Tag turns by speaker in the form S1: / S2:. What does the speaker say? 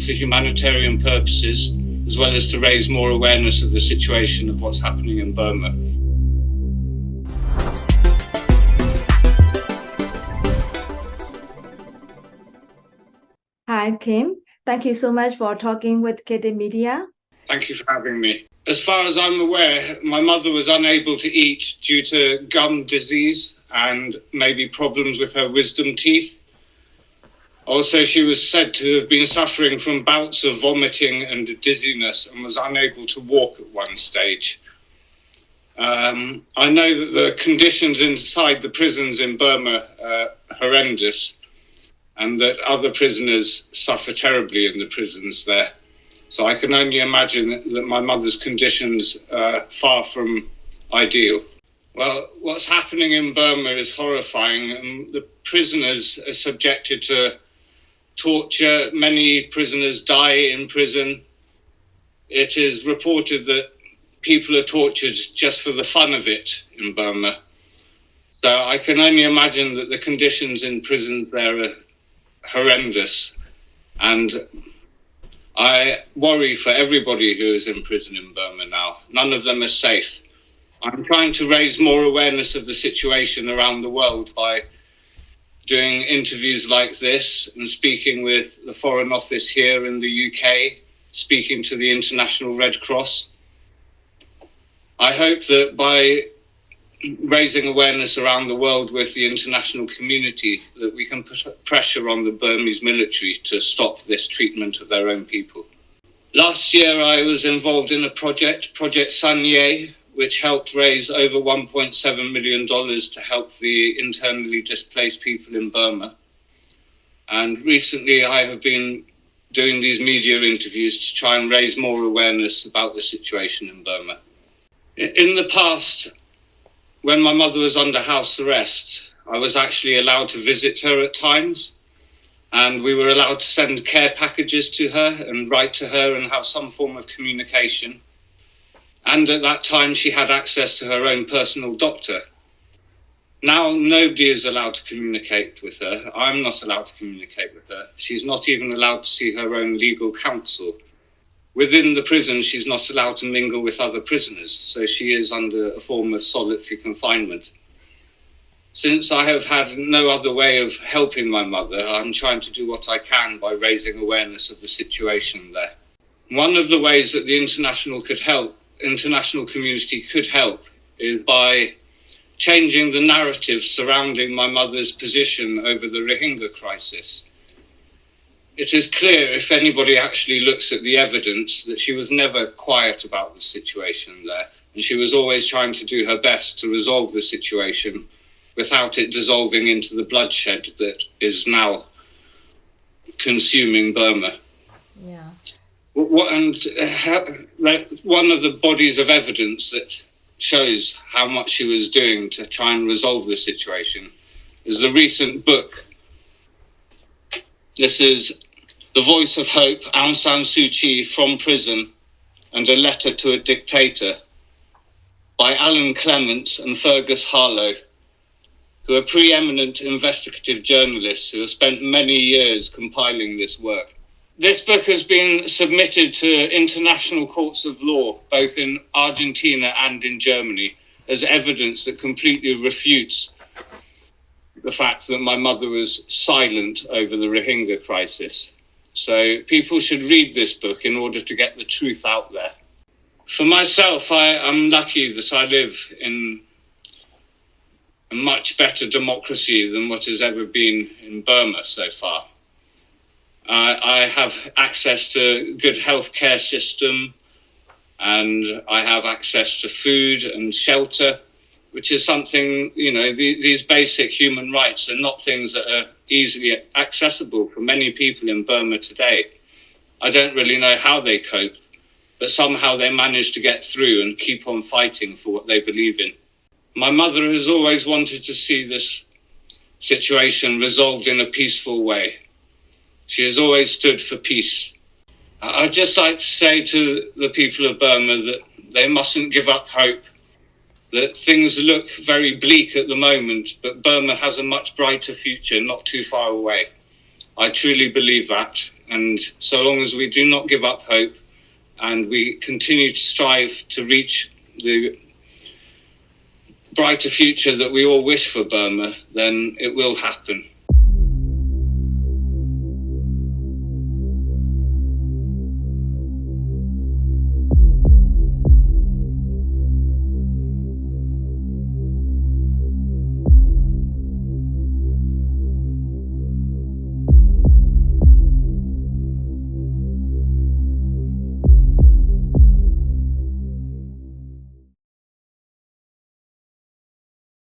S1: for humanitarian purposes, as well as to raise more awareness of the situation of what's happening in Burma.
S2: Hi, Kim. Thank you so much for talking with Khit Media.
S1: Thank you for having me. As far as I'm aware, my mother was unable to eat due to gum disease and maybe problems with her wisdom teeth. Also, she was said to have been suffering from bouts of vomiting and dizziness and was unable to walk at one stage. I know that the conditions inside the prisons in Burma are horrendous and that other prisoners suffer terribly in the prisons there. So I can only imagine that my mother's conditions are far from ideal. Well, what's happening in Burma is horrifying, and the prisoners are subjected to torture. Many prisoners die in prison. It is reported that people are tortured just for the fun of it in Burma. So I can only imagine that the conditions in prisons there are horrendous, and I worry for everybody who is in prison in Burma now. None of them are safe. I'm trying to raise more awareness of the situation around the world by doing interviews like this and speaking with the Foreign Office here in the UK, speaking to the International Red Cross. I hope that by raising awareness around the world with the international community, that we can put pressure on the Burmese military to stop this treatment of their own people. Last year, I was involved in a project, Project Sanye, which helped raise over $1.7 million to help the internally displaced people in Burma. And recently, I have been doing these media interviews to try and raise more awareness about the situation in Burma. In the past, when my mother was under house arrest, I was actually allowed to visit her at times, and we were allowed to send care packages to her and write to her and have some form of communication. And at that time, she had access to her own personal doctor. Now, nobody is allowed to communicate with her. I'm not allowed to communicate with her. She's not even allowed to see her own legal counsel. Within the prison, she's not allowed to mingle with other prisoners, so she is under a form of solitary confinement. Since I have had no other way of helping my mother, I'm trying to do what I can by raising awareness of the situation there. One of the ways that the international community could help is by changing the narrative surrounding my mother's position over the Rohingya crisis. It is clear, if anybody actually looks at the evidence, that she was never quiet about the situation there, and she was always trying to do her best to resolve the situation without it dissolving into the bloodshed that is now consuming Burma.
S2: Yeah.
S1: One of the bodies of evidence that shows how much she was doing to try and resolve the situation is the recent book. This is The Voice of Hope, Aung San Suu Kyi from Prison and a Letter to a Dictator by Alan Clements and Fergus Harlow, who are preeminent investigative journalists who have spent many years compiling this work. This book has been submitted to international courts of law, both in Argentina and in Germany, as evidence that completely refutes the fact that my mother was silent over the Rohingya crisis. So people should read this book in order to get the truth out there. For myself, I'm lucky that I live in a much better democracy than what has ever been in Burma so far. I have access to a good healthcare system, and I have access to food and shelter, which is something, these basic human rights are not things that are easily accessible for many people in Burma today. I don't really know how they cope, but somehow they manage to get through and keep on fighting for what they believe in. My mother has always wanted to see this situation resolved in a peaceful way. She has always stood for peace. I'd just like to say to the people of Burma that they mustn't give up hope, that things look very bleak at the moment, but Burma has a much brighter future not too far away. I truly believe that, And so long as we do not give up hope and we continue to strive to reach the brighter future that we all wish for Burma, then it will happen.